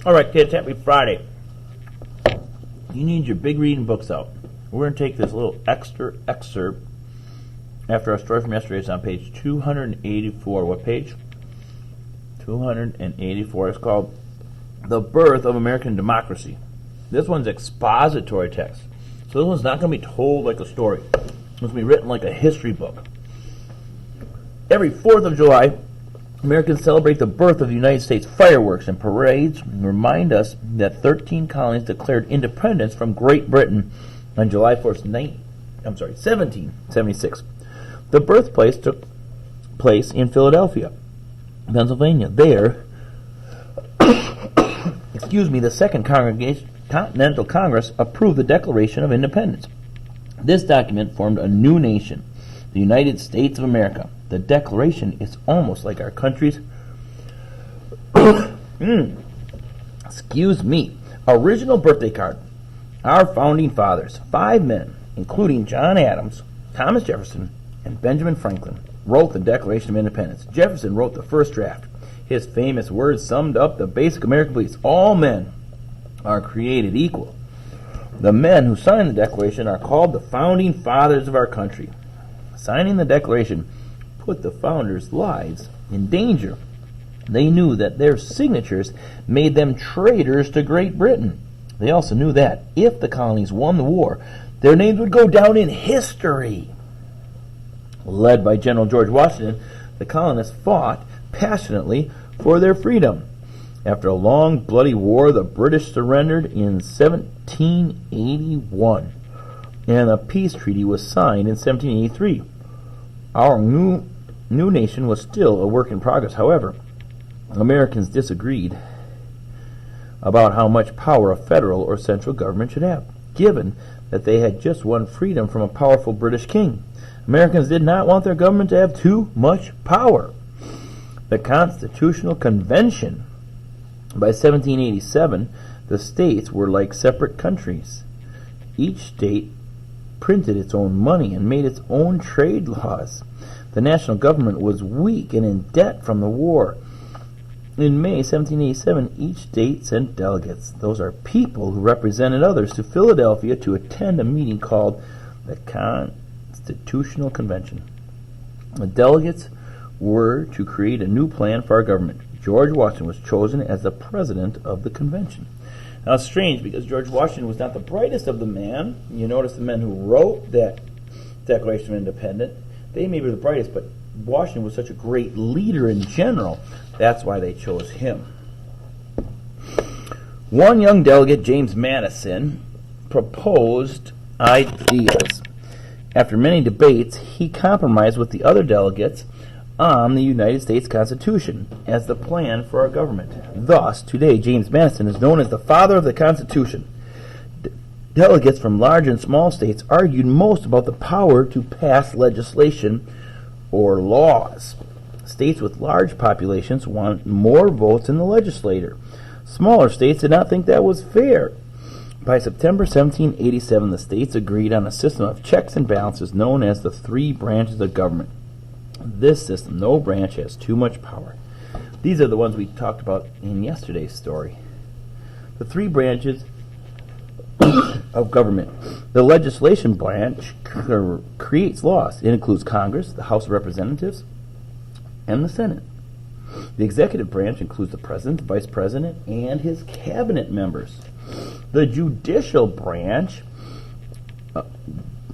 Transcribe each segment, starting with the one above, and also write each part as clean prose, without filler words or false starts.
All right, kids, happy Friday. You need your big reading books out. We're going to take this little extra excerpt after our story from yesterday. It's on page 284. What page? 284. It's called The Birth of American Democracy. This one's expository text. So this one's not going to be told like a story. It's going to be written like a history book. Every 4th of July, Americans celebrate the birth of the United States. Fireworks and parades remind us that 13 colonies declared independence from Great Britain on July 1st, 1776. The birthplace took place in Philadelphia, Pennsylvania. There, the Second Continental Congress approved the Declaration of Independence. This document formed a new nation, the United States of America. The Declaration is almost like our country's original birthday card. Our founding fathers, 5 men, including John Adams, Thomas Jefferson, and Benjamin Franklin, wrote the Declaration of Independence. Jefferson wrote the first draft. His famous words summed up the basic American beliefs. All men are created equal. The men who signed the Declaration are called the founding fathers of our country. Signing the Declaration put the founders' lives in danger. They knew that their signatures made them traitors to Great Britain. They also knew that if the colonies won the war, their names would go down in history. Led by General George Washington, the colonists fought passionately for their freedom. After a long, bloody war, the British surrendered in 1781, and a peace treaty was signed in 1783. Our new nation was still a work in progress. However, Americans disagreed about how much power a federal or central government should have, given that they had just won freedom from a powerful British king. Americans did not want their government to have too much power. The Constitutional Convention. By 1787, the states were like separate countries. Each state printed its own money and made its own trade laws. The national government was weak and in debt from the war. In May 1787, each state sent delegates. Those are people who represented others to Philadelphia to attend a meeting called the Constitutional Convention. The delegates were to create a new plan for our government. George Washington was chosen as the president of the convention. Now it's strange because George Washington was not the brightest of the men. You notice the men who wrote that Declaration of Independence, they may be the brightest, but Washington was such a great leader in general. That's why they chose him. One young delegate, James Madison, proposed ideas. After many debates, he compromised with the other delegates on the United States Constitution as the plan for our government. Thus, today, James Madison is known as the father of the Constitution. Delegates from large and small states argued most about the power to pass legislation or laws. States with large populations want more votes in the legislature. Smaller states did not think that was fair. By September 1787, the states agreed on a system of checks and balances known as the 3 branches of government. This system, no branch has too much power. These are the ones we talked about in yesterday's story. The 3 branches of government. The legislation branch creates laws. It includes Congress, the House of Representatives, and the Senate. The executive branch includes the president, the vice president, and his cabinet members. The judicial branch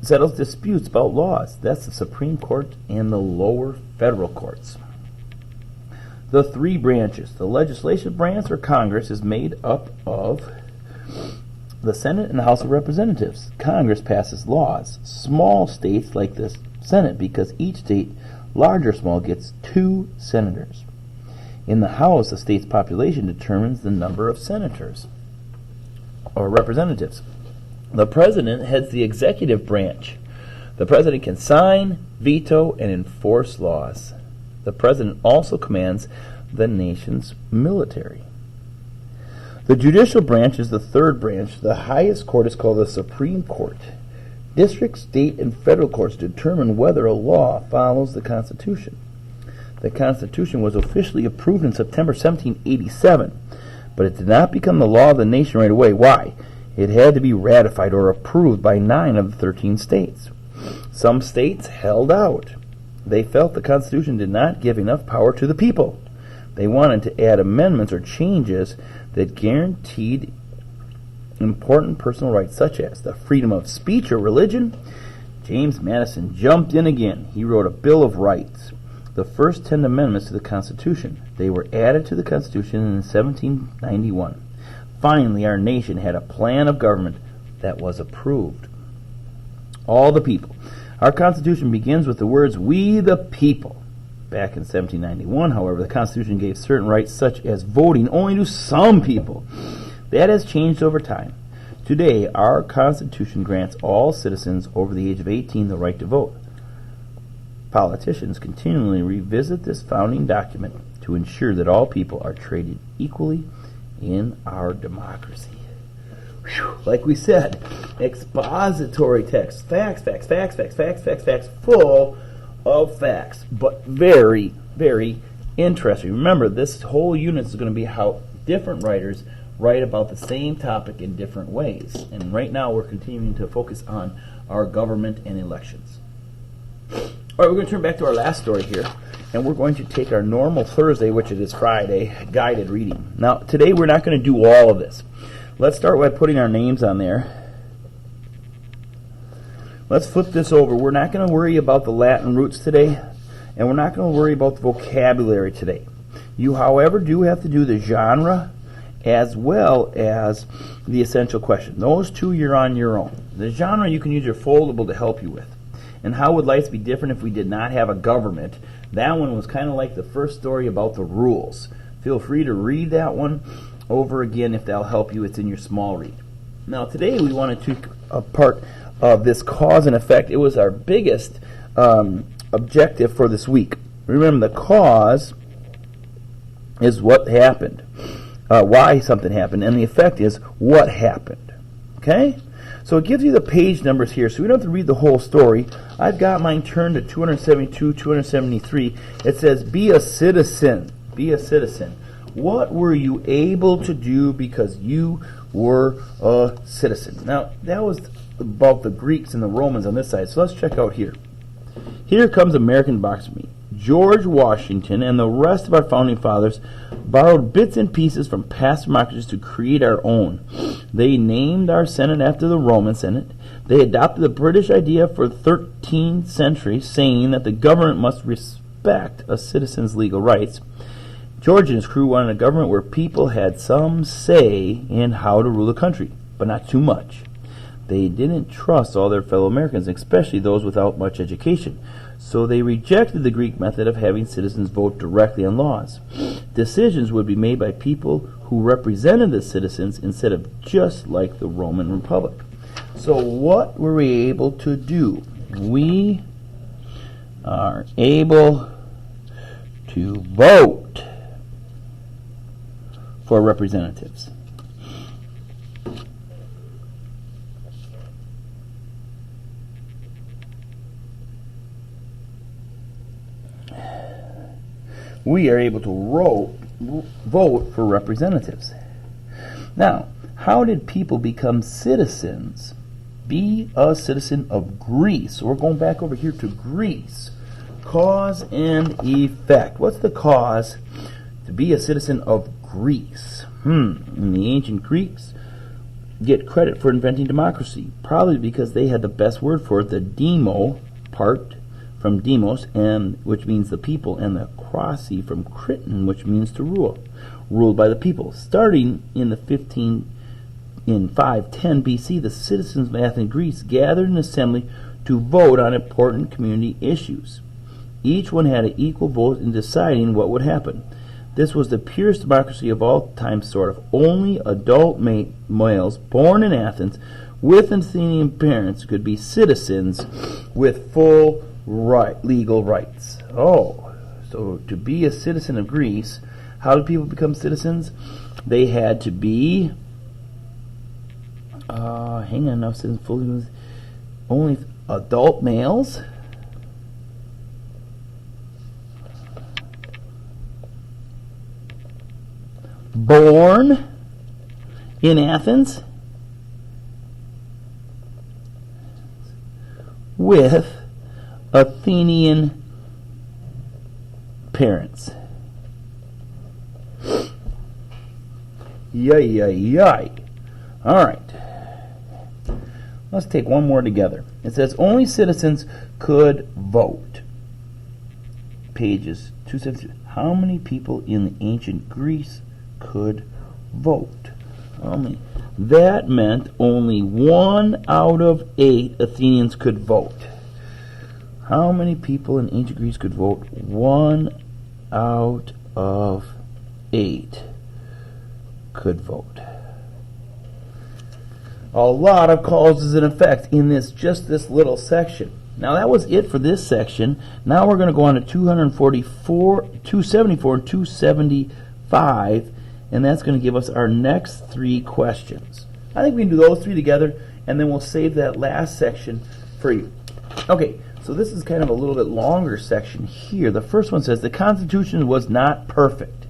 settles disputes about laws. That's the Supreme Court and the lower federal courts. The 3 branches. The legislative branch, or Congress, is made up of the Senate and the House of Representatives. Congress passes laws. Small states like the Senate because each state, large or small, gets 2 senators. In the House, the state's population determines the number of senators or representatives. The president heads the executive branch. The president can sign, veto, and enforce laws. The president also commands the nation's military. The judicial branch is the 3rd branch. The highest court is called the Supreme Court. District, state, and federal courts determine whether a law follows the Constitution. The Constitution was officially approved in September 1787. but it did not become the law of the nation right away. Why? It had to be ratified or approved by 9 of the 13 states. Some states held out. They felt the Constitution did not give enough power to the people. They wanted to add amendments or changes that guaranteed important personal rights such as the freedom of speech or religion. James Madison jumped in again. He wrote a Bill of Rights, the first 10 amendments to the Constitution. They were added to the Constitution in 1791. Finally, our nation had a plan of government that was approved. All the people. Our Constitution begins with the words, "We the people." Back in 1791, however, the Constitution gave certain rights such as voting only to some people. That has changed over time. Today, our Constitution grants all citizens over the age of 18 the right to vote. Politicians continually revisit this founding document to ensure that all people are treated equally in our democracy. Whew. Like we said, expository text, facts, full of facts, but very, very interesting. Remember, this whole unit is going to be how different writers write about the same topic in different ways. And right now we're continuing to focus on our government and elections. All right, we're going to turn back to our last story here, and we're going to take our normal Thursday, which it is Friday, guided reading. Now, today we're not going to do all of this. Let's start by putting our names on there. Let's flip this over. We're not going to worry about the Latin roots today, and we're not going to worry about the vocabulary today. You, however, do have to do the genre as well as the essential question. Those two you're on your own. The genre you can use your foldable to help you with. And how would life be different if we did not have a government? That one was kind of like the first story about the rules. Feel free to read that one over again if that'll help you. It's in your small read. Now today we want to take a part of this cause and effect. It was our biggest objective for this week. Remember, the cause is what happened, why something happened, and the effect is what happened. Okay? So it gives you the page numbers here, so we don't have to read the whole story. I've got mine turned to 272, 273. It says, be a citizen. Be a citizen. What were you able to do because you were a citizen? Now, that was about the Greeks and the Romans on this side, so let's check out here. Here comes American democracy. George Washington and the rest of our founding fathers borrowed bits and pieces from past democracies to create our own. They named our Senate after the Roman Senate. They adopted the British idea for the 13th century, saying that the government must respect a citizen's legal rights. George and his crew wanted a government where people had some say in how to rule the country, but not too much. They didn't trust all their fellow Americans, especially those without much education. So they rejected the Greek method of having citizens vote directly on laws. Decisions would be made by people who represented the citizens instead of just like the Roman Republic. So what were we able to do? We are able to vote for representatives. We are able to vote for representatives. Now, how did people become citizens? Be a citizen of Greece. So we're going back over here to Greece. Cause and effect. What's the cause to be a citizen of Greece? And the ancient Greeks get credit for inventing democracy, probably because they had the best word for it, the demo part from demos, and which means the people, and the krasi from kriton, which means to rule, ruled by the people. Starting in 510 BC, the citizens of Athens, Greece, gathered in an assembly to vote on important community issues. Each one had an equal vote in deciding what would happen. This was the purest democracy of all time, sort of. Only adult males born in Athens with Athenian parents could be citizens with full legal rights. Oh, so to be a citizen of Greece, how did people become citizens? They had to be only adult males, born in Athens with Athenian parents. Yay, yay, yay. All right. Let's take one more together. It says only citizens could vote. Pages 272. How many people in ancient Greece could vote? That meant only 1 out of 8 Athenians could vote. How many people in ancient Greece could vote? 1 out of 8 could vote. A lot of causes and effects in just this little section. Now that was it for this section. Now we're going to go on to 274, 274, and 275, and that's going to give us our next 3 questions. I think we can do those 3 together, and then we'll save that last section for you. Okay, so this is kind of a little bit longer section here. The first one says the Constitution was not perfect.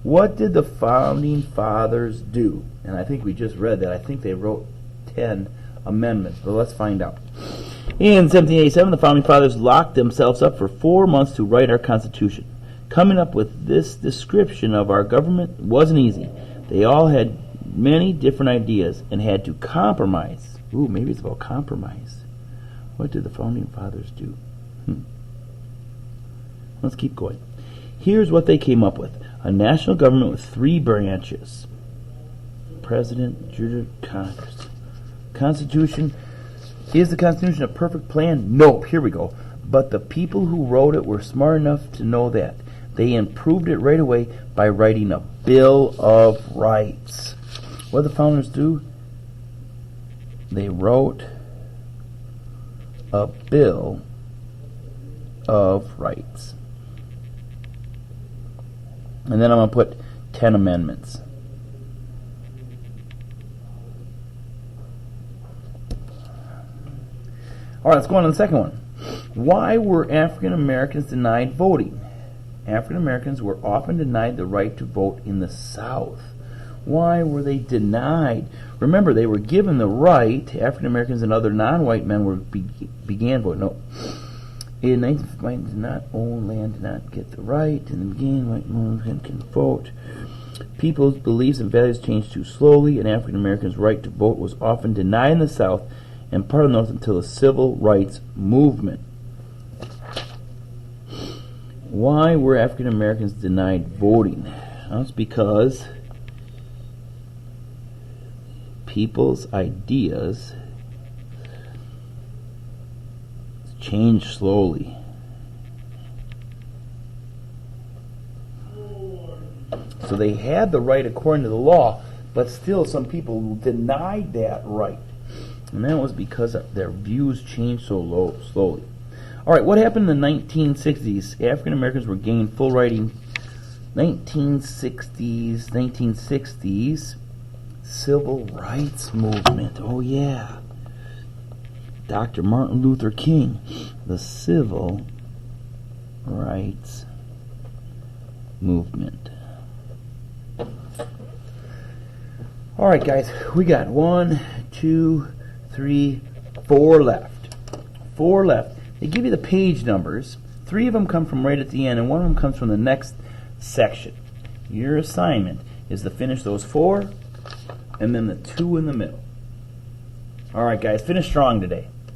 What did the Founding Fathers do? And I think we just read that. I think they wrote 10 amendments, but let's find out. In 1787, the Founding Fathers locked themselves up for 4 months to write our Constitution. Coming up with this description of our government wasn't easy. They all had many different ideas and had to compromise. Ooh, maybe it's about compromise. What did the Founding Fathers do? Let's keep going. Here's what they came up with. A national government with 3 branches. President, Judiciary, Congress. Constitution. Is the Constitution a perfect plan? Nope. Here we go. But the people who wrote it were smart enough to know that. They improved it right away by writing a Bill of Rights. What did the founders do? They wrote a Bill of Rights. And then I'm going to put 10 amendments. All right, let's go on to the second one. Why were African Americans denied voting? African Americans were often denied the right to vote in the South. Why were they denied? Remember, they were given the right. African Americans and other non-white men began voting. No. In 1950, did not own land, did not get the right. In the beginning, white men can vote. People's beliefs and values changed too slowly, and African Americans' right to vote was often denied in the South and part of the North until the Civil Rights Movement. Why were African Americans denied voting? That's because people's ideas change slowly. So they had the right according to the law, but still some people denied that right. And that was because their views changed so slowly. All right, what happened in the 1960s? African Americans were gained full writing. 1960s, Civil Rights Movement. Oh, yeah. Dr. Martin Luther King, the Civil Rights Movement. All right, guys, we got 1, 2, 3, 4 left. 4 left. They give you the page numbers. 3 of them come from right at the end, and 1 of them comes from the next section. Your assignment is to finish those 4, and then the 2 in the middle. All right, guys, finish strong today.